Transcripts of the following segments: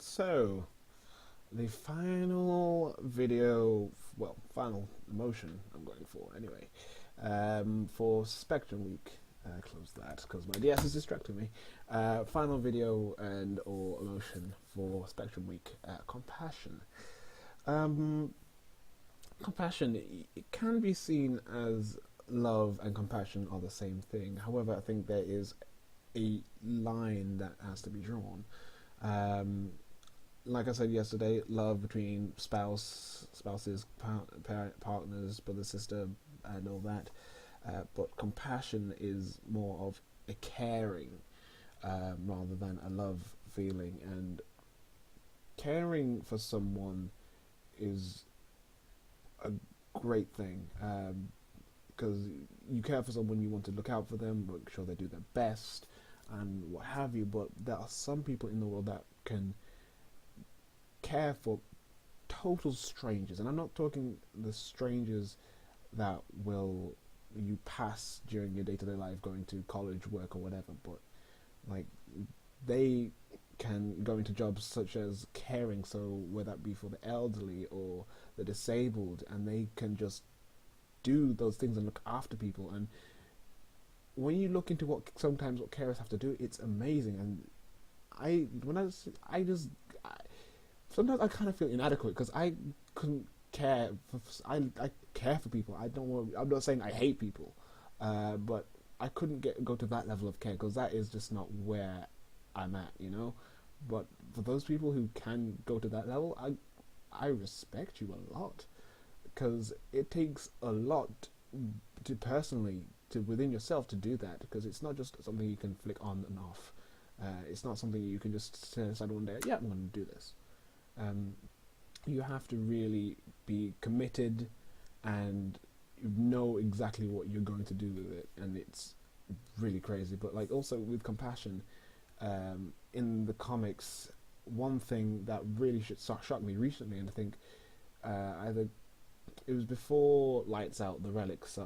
So, the final video, well, final emotion I'm going for anyway, for Spectrum Week. Close that because my DS is distracting me. Final video and or emotion for Spectrum Week. Compassion. Um, Compassion. It can be seen as love and compassion are the same thing. However, I think there is a line that has to be drawn. Um, like I said yesterday, love between spouses, parent, partners, brother, sister, and all that. But compassion is more of a caring rather than a love feeling. And caring for someone is a great thing because you care for someone, you want to look out for them, make sure they do their best, and what have you. But there are some people in the world that can care for total strangers, and I'm not talking the strangers that will you pass during your day-to-day life going to college, work, or whatever, but like they can go into jobs such as caring, so whether that be for the elderly or the disabled, and they can just do those things and look after people. And when you look into what sometimes what carers have to do, it's amazing. And I just sometimes I kind of feel inadequate because I couldn't care. I care for people. I don't want. I'm not saying I hate people, but I couldn't go to that level of care because that is just not where I'm at. But for those people who can go to that level, I respect you a lot because it takes a lot to personally to within yourself to do that because it's not just something you can flick on and off. It's not something you can just decide one day. Yeah, I'm going to do this. Um, you have to really be committed and know exactly what you're going to do with it, and it's really crazy. But like also with compassion, in the comics, one thing that really shocked me recently, and I think either it was before Lights Out, the Relics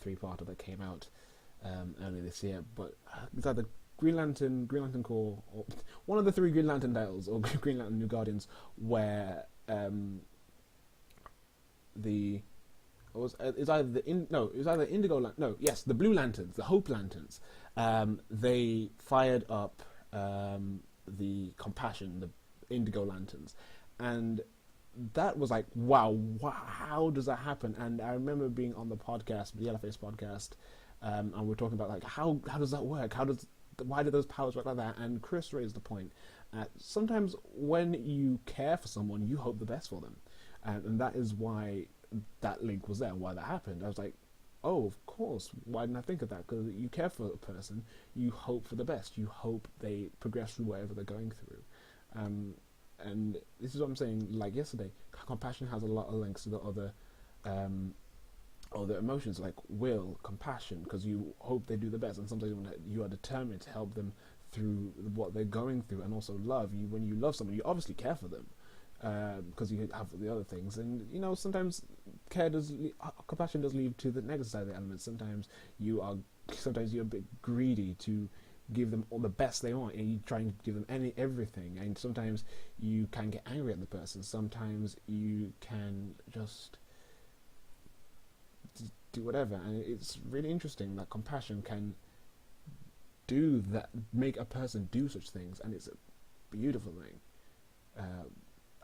three-parter that came out earlier this year, but it's either Green Lantern Corps, or one of the three Green Lantern titles, or Green Lantern New Guardians, where the it's either it was either the Blue Lanterns, the Hope Lanterns. They fired up the Compassion, the Indigo Lanterns, and that was like wow, how does that happen? And I remember being on the podcast, the Yellowface podcast, and we're talking about like how does that work? Why do those powers work like that? And Chris raised the point. Sometimes when you care for someone, you hope the best for them, and that is why that link was there and why that happened. I was like, oh, of course. Why didn't I think of that? Because you care for a person, you hope for the best. You hope they progress through whatever they're going through. And this is what I'm saying. Like yesterday, compassion has a lot of links to the other emotions like will, compassion, because you hope they do the best, and sometimes you are determined to help them through what they're going through, and also love. When you love someone, you obviously care for them because you have the other things, and sometimes compassion does lead to the negative side of the elements. Sometimes you're a bit greedy to give them all the best they want, and you try and give them everything, and sometimes you can get angry at the person. Sometimes you can just do whatever, and it's really interesting that compassion can do that, make a person do such things, and it's a beautiful thing.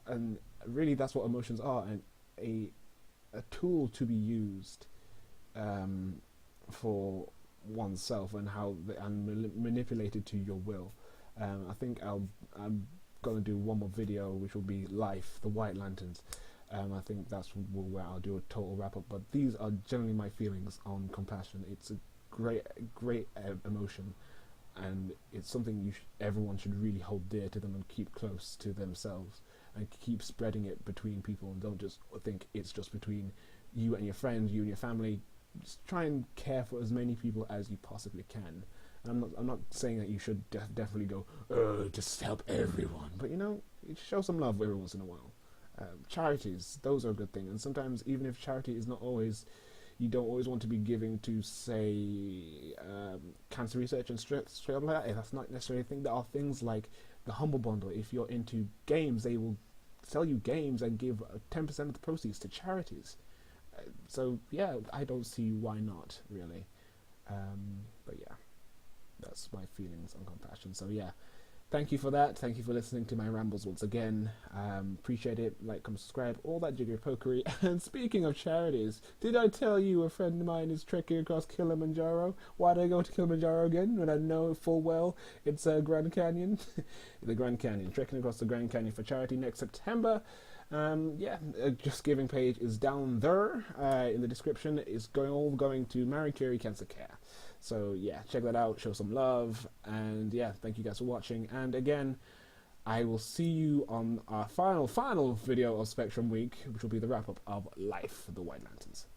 And really, that's what emotions are, and a tool to be used for oneself and manipulated to your will. I think I'm gonna do one more video, which will be Life, the White Lanterns. I think that's where I'll do a total wrap up. But these are generally my feelings on compassion. It's a great emotion, and it's something everyone should really hold dear to them and keep close to themselves, and keep spreading it between people. And don't just think it's just between you and your friends, you and your family. Just try and care for as many people as you possibly can. And I'm not saying that you should definitely go, just help everyone, but you show some love every once in a while. Charities, those are a good thing, and sometimes even if charity is not always, you don't always want to be giving to, say, cancer research and straight up like that. That's not necessarily a thing. There are things like the Humble Bundle. If you're into games, they will sell you games and give 10% of the proceeds to charities. So yeah, I don't see why not, really. But yeah, that's my feelings on compassion. So yeah, thank you for that. Thank you for listening to my rambles once again. Appreciate it. Like, comment, subscribe, all that jiggery pokery. And speaking of charities, did I tell you a friend of mine is trekking across Kilimanjaro? Why did I go to Kilimanjaro again when I know full well it's Grand Canyon? The Grand Canyon. Trekking across the Grand Canyon for charity next September. Just giving page is down there in the description. It's all going to Marie Curie Cancer Care. So yeah, check that out, show some love, and yeah, thank you guys for watching. And again, I will see you on our final video of Spectrum Week, which will be the wrap-up of Life, the White Lanterns.